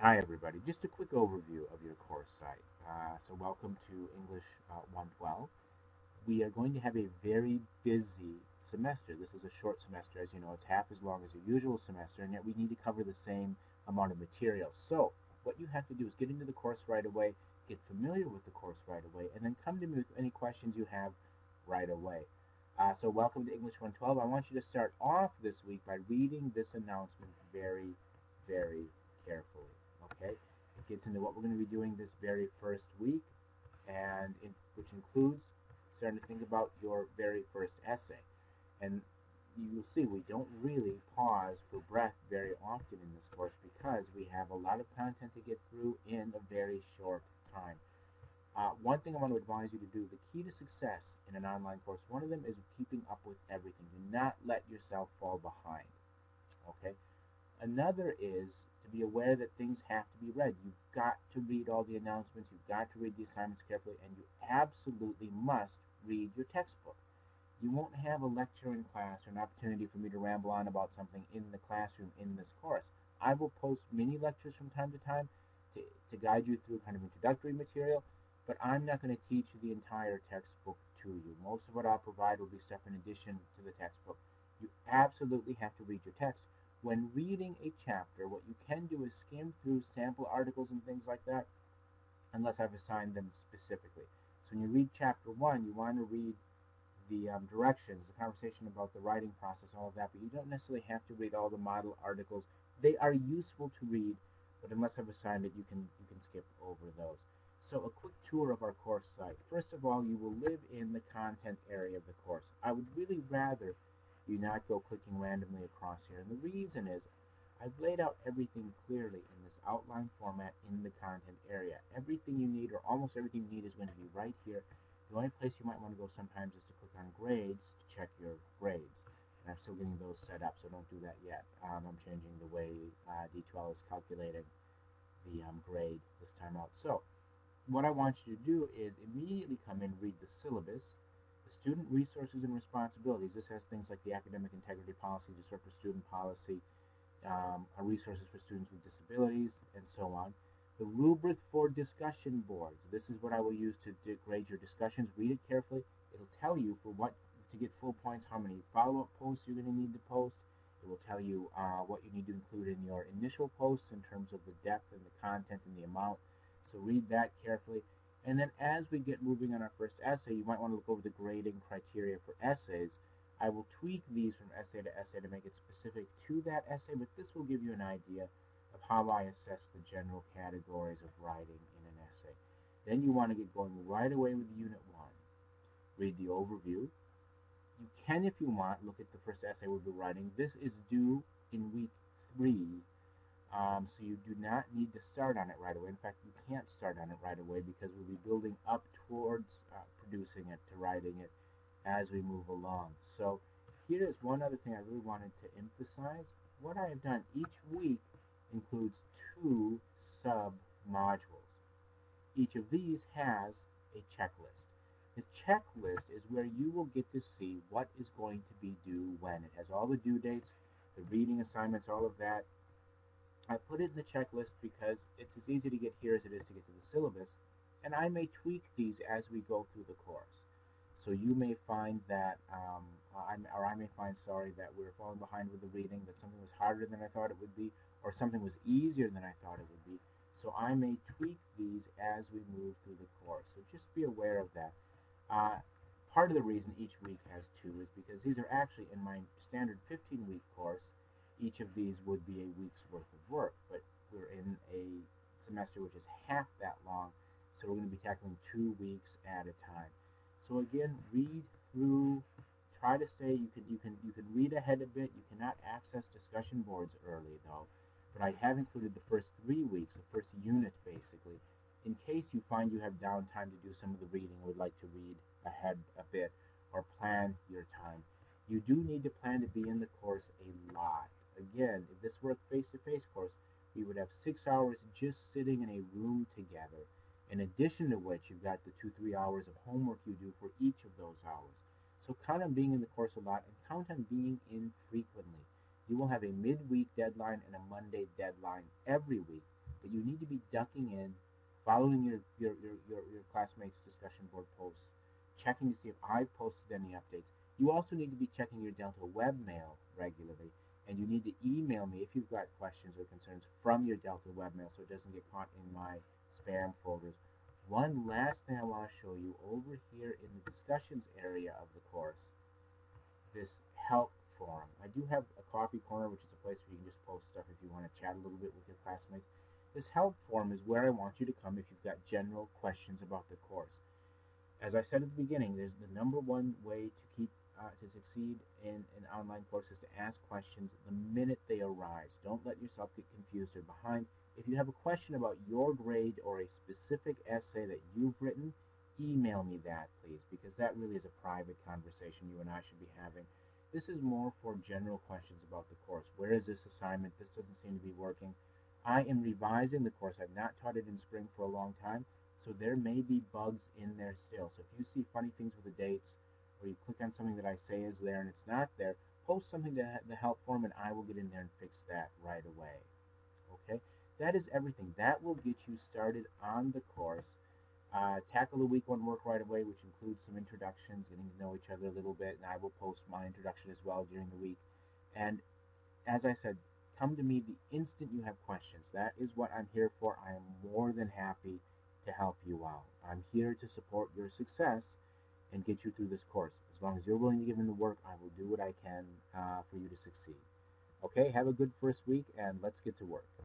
Hi, everybody. Just a quick overview of your course site. So, welcome to English 112. We are going to have a very busy semester. This is a short semester, as you know, it's half as long as a usual semester, and yet we need to cover the same amount of material. So, what you have to do is get into the course right away, get familiar with the course right away, and then come to me with any questions you have right away. So, welcome to English 112. I want you to start off this week by reading this announcement very, very carefully. Okay? It gets into what we're going to be doing this very first week, which includes starting to think about your very first essay. And you will see we don't really pause for breath very often in this course because we have a lot of content to get through in a very short time. One thing I want to advise you to do, the key to success in an online course, one of them is keeping up with everything. Do not let yourself fall behind. Okay? Another is to be aware that things have to be read. You've got to read all the announcements, you've got to read the assignments carefully, and you absolutely must read your textbook. You won't have a lecture in class or an opportunity for me to ramble on about something in the classroom in this course. I will post mini lectures from time to time to guide you through kind of introductory material, but I'm not going to teach you the entire textbook to you. Most of what I'll provide will be stuff in addition to the textbook. You absolutely have to read your text. When reading a chapter, what you can do is skim through sample articles and things like that, unless I've assigned them specifically. So when you read chapter one, you want to read the directions, the conversation about the writing process, all of that, but you don't necessarily have to read all the model articles. They are useful to read, but unless I've assigned it, you can skip over those. So a quick tour of our course site. First of all, you will live in the content area of the course. I would really rather you not go clicking randomly across here. And the reason is I've laid out everything clearly in this outline format in the content area. Everything you need, or almost everything you need, is going to be right here. The only place you might want to go sometimes is to click on grades to check your grades. And I'm still getting those set up, so don't do that yet. I'm changing the way D12 is calculating the grade this time out. So what I want you to do is immediately come in, read the syllabus, the student resources and responsibilities. This has things like the academic integrity policy, disruptive student policy, resources for students with disabilities, and so on. The rubric for discussion boards. This is what I will use to grade your discussions. Read it carefully. It'll tell you for what to get full points, how many follow-up posts you're going to need to post. It will tell you what you need to include in your initial posts in terms of the depth and the content and the amount. So read that carefully. And then as we get moving on our first essay, you might want to look over the grading criteria for essays. I will tweak these from essay to essay to make it specific to that essay, but this will give you an idea of how I assess the general categories of writing in an essay. Then you want to get going right away with Unit 1. Read the overview. You can, if you want, look at the first essay we'll be writing. This is due in week 3, so you do not need to start on it right away. In fact, you can't start on it right away because we'll be building up towards producing it, to writing it as we move along. So here is one other thing I really wanted to emphasize. What I have done each week includes 2 sub-modules. Each of these has a checklist. The checklist is where you will get to see what is going to be due when. It has all the due dates, the reading assignments, all of that. I put it in the checklist because it's as easy to get here as it is to get to the syllabus, and I may tweak these as we go through the course. So you may find that, or I may find, sorry, that we're falling behind with the reading, that something was harder than I thought it would be, or something was easier than I thought it would be. So I may tweak these as we move through the course. So just be aware of that. Uh, Part of the reason each week has 2 is because these are actually in my standard 15-week course. Each of these would be a week's worth of work, but we're in a semester which is half that long, so we're going to be tackling 2 weeks at a time. So again, read through, try to stay, you can read ahead a bit. You cannot access discussion boards early though, but I have included the first 3 weeks, the first unit basically, in case you find you have downtime to do some of the reading or would like to read ahead a bit or plan your time. You do need to plan to be in the course a lot. Again, if this were a face-to-face course, we would have 6 hours just sitting in a room together. In addition to which, you've got the 2, 3 hours of homework you do for each of those hours. So count on being in the course a lot and count on being in frequently. You will have a midweek deadline and a Monday deadline every week. but you need to be ducking in, following your classmates' discussion board posts, checking to see if I've posted any updates. You also need to be checking your Delta webmail regularly, and you need to email me if you've got questions or concerns from your Delta webmail so it doesn't get caught in my spam folders. One last thing I want to show you over here in the discussions area of the course, this help forum. I do have a coffee corner, which is a place where you can just post stuff if you want to chat a little bit with your classmates. This help forum is where I want you to come if you've got general questions about the course. As I said at the beginning, there's the number one way to succeed in an online course is to ask questions the minute they arise. Don't let yourself get confused or behind. If you have a question about your grade or a specific essay that you've written, email me that, please, because that really is a private conversation you and I should be having. This is more for general questions about the course. Where is this assignment? This doesn't seem to be working. I am revising the course. I've not taught it in spring for a long time, so there may be bugs in there still. So if you see funny things with the dates, or you click on something that I say is there and it's not there, post something to the help forum and I will get in there and fix that right away. Okay, that is everything. That will get you started on the course. Tackle the week one work right away, which includes some introductions, getting to know each other a little bit, and I will post my introduction as well during the week. And as I said, come to me the instant you have questions. That is what I'm here for. I am more than happy to help you out. I'm here to support your success and get you through this course. As long as you're willing to give in the work, I will do what I can for you to succeed. Okay, have a good first week, and let's get to work.